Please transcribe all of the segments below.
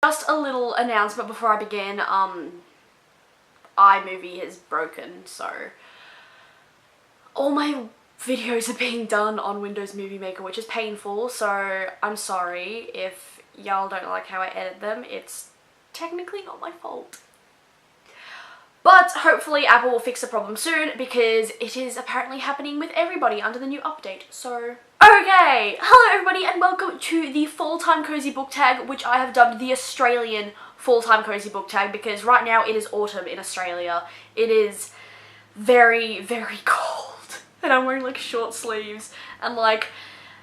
Just a little announcement before I begin, iMovie is broken, so all my videos are being done on Windows Movie Maker, which is painful, so I'm sorry if y'all don't like how I edit them. It's technically not my fault. But hopefully Apple will fix the problem soon, because it is apparently happening with everybody under the new update, so... Okay, hello everybody and welcome to the full-time cozy book tag, which I have dubbed the Australian full-time cozy book tag, because right now it is autumn in Australia. It is very, very cold, and I'm wearing like short sleeves, and like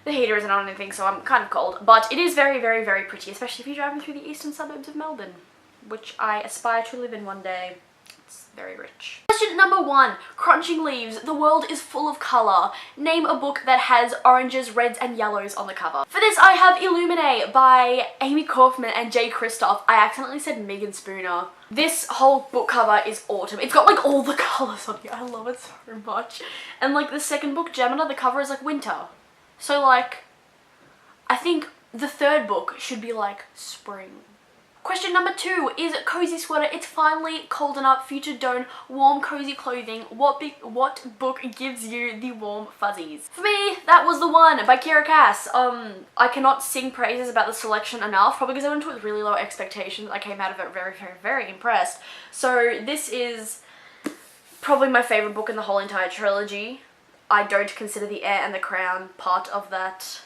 the heater isn't on anything, so I'm kind of cold, but it is very, very, very pretty, especially if you're driving through the eastern suburbs of Melbourne, which I aspire to live in one day. It's very rich. Question number 1. Crunching leaves. The world is full of colour. Name a book that has oranges, reds and yellows on the cover. For this I have Illuminae by Amy Kaufman and Jay Kristoff. I accidentally said Megan Spooner. This whole book cover is autumn. It's got like all the colours on here. I love it so much. And like the second book, Gemina, the cover is like winter. So like, I think the third book should be like spring. Question number 2 is cozy sweater. It's finally cold enough for you to don warm cozy clothing. What book gives you the warm fuzzies? For me, that was The One by Kiera Cass. I cannot sing praises about the selection enough, probably because I went into it with really low expectations. I came out of it very, very, very impressed. So this is probably my favourite book in the whole entire trilogy. I don't consider The Heir and the Crown part of that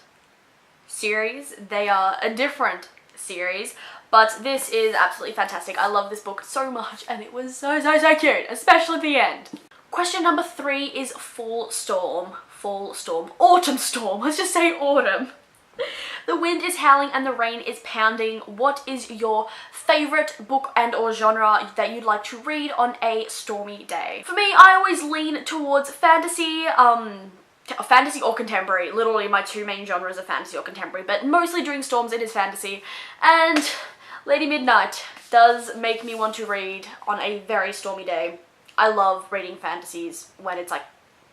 series. They are a different series. But this is absolutely fantastic. I love this book so much and it was so, so, so cute, especially at the end. Question number 3 is Fall Storm. Fall Storm. Autumn Storm. Let's just say autumn. The wind is howling and the rain is pounding. What is your favourite book and or genre that you'd like to read on a stormy day? For me, I always lean towards fantasy, fantasy or contemporary. Literally my two main genres are fantasy or contemporary, but mostly during storms it is fantasy. And Lady Midnight does make me want to read on a very stormy day. I love reading fantasies when it's like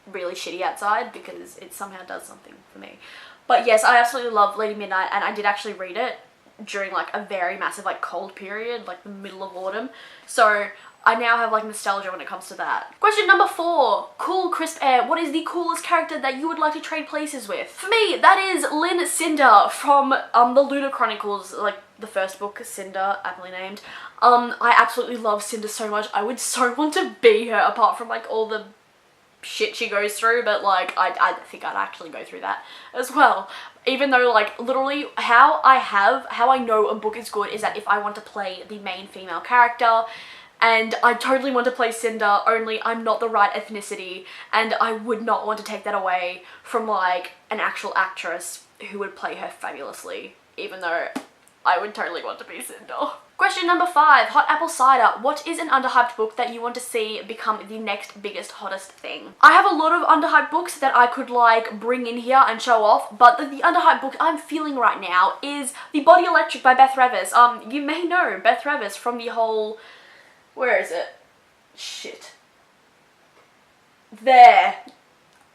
really shitty outside because it somehow does something for me. But yes, I absolutely love Lady Midnight, and I did actually read it during like a very massive like cold period, like the middle of autumn. So I now have like nostalgia when it comes to that. Question number 4. Cool crisp air. What is the coolest character that you would like to trade places with? For me, that is Lynn Cinder from the Lunar Chronicles, like the first book, Cinder, aptly named. I absolutely love Cinder so much. I would so want to be her, apart from like all the shit she goes through, but like I think I'd actually go through that as well. Even though like literally how I know a book is good is that if I want to play the main female character, and I totally want to play Cinder, only I'm not the right ethnicity, and I would not want to take that away from like an actual actress who would play her fabulously, even though I would totally want to be Cinder. Question number 5, Hot Apple Cider. What is an underhyped book that you want to see become the next biggest, hottest thing? I have a lot of underhyped books that I could like bring in here and show off, but the underhyped book I'm feeling right now is The Body Electric by Beth Revis. You may know Beth Revis from the whole... Where is it? Shit. There.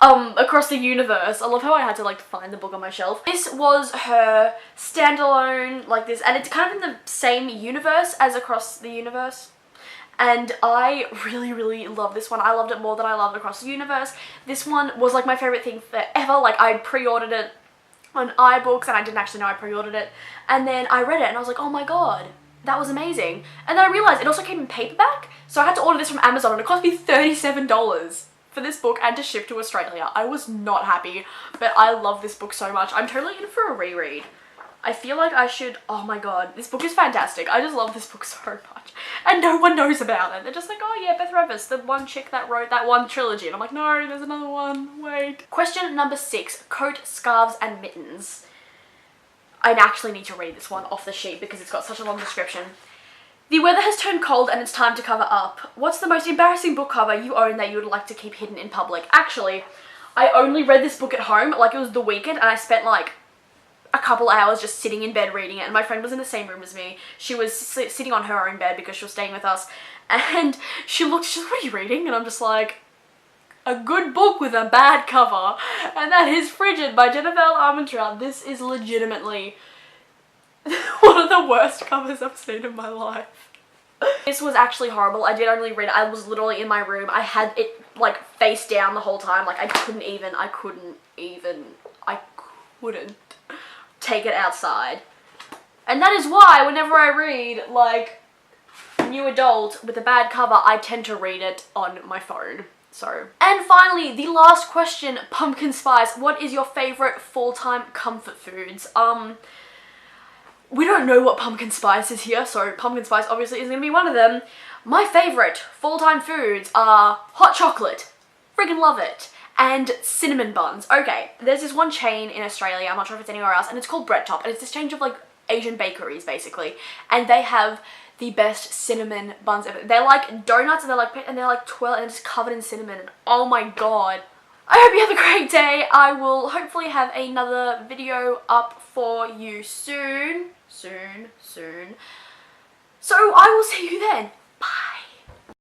Across the Universe. I love how I had to like find the book on my shelf. This was her standalone like this, and it's kind of in the same universe as Across the Universe. And I really, really love this one. I loved it more than I loved Across the Universe. This one was like my favourite thing forever. Like I pre-ordered it on iBooks and I didn't actually know I pre-ordered it. And then I read it and I was like, oh my god, that was amazing. And then I realised it also came in paperback. So I had to order this from Amazon and it cost me $37 for this book and to ship to Australia. I was not happy, but I love this book so much. I'm totally in for a reread. I feel like I should, oh my god, this book is fantastic. I just love this book so much. And no one knows about it. They're just like, oh yeah, Beth Revis, the one chick that wrote that one trilogy. And I'm like, no, there's another one, wait. Question number 6, coat, scarves and mittens. I actually need to read this one off the sheet because it's got such a long description. The weather has turned cold and it's time to cover up. What's the most embarrassing book cover you own that you would like to keep hidden in public? Actually, I only read this book at home, like it was the weekend, and I spent like a couple hours just sitting in bed reading it, and my friend was in the same room as me. She was sitting on her own bed because she was staying with us, and she's like, what are you reading? And I'm just like, a good book with a bad cover, and that is Frigid by Jennifer Armentrout. This is legitimately One of the worst covers I've seen in my life. This was actually horrible. I did only read it. I was literally in my room. I had it like face down the whole time. Like I couldn't take it outside. And that is why whenever I read like new adult with a bad cover, I tend to read it on my phone. So, and finally, the last question, pumpkin spice. What is your favorite full-time comfort foods? We don't know what pumpkin spice is here, so pumpkin spice obviously is gonna be one of them. My favorite full-time foods are hot chocolate, friggin' love it, and cinnamon buns. Okay, there's this one chain in Australia, I'm not sure if it's anywhere else, and it's called Bread Top, and it's this chain of like Asian bakeries basically, and they have the best cinnamon buns ever. They're like donuts and they're like twirl and it's covered in cinnamon. Oh my god. I hope you have a great day. I will hopefully have another video up for you soon. So I will see you then.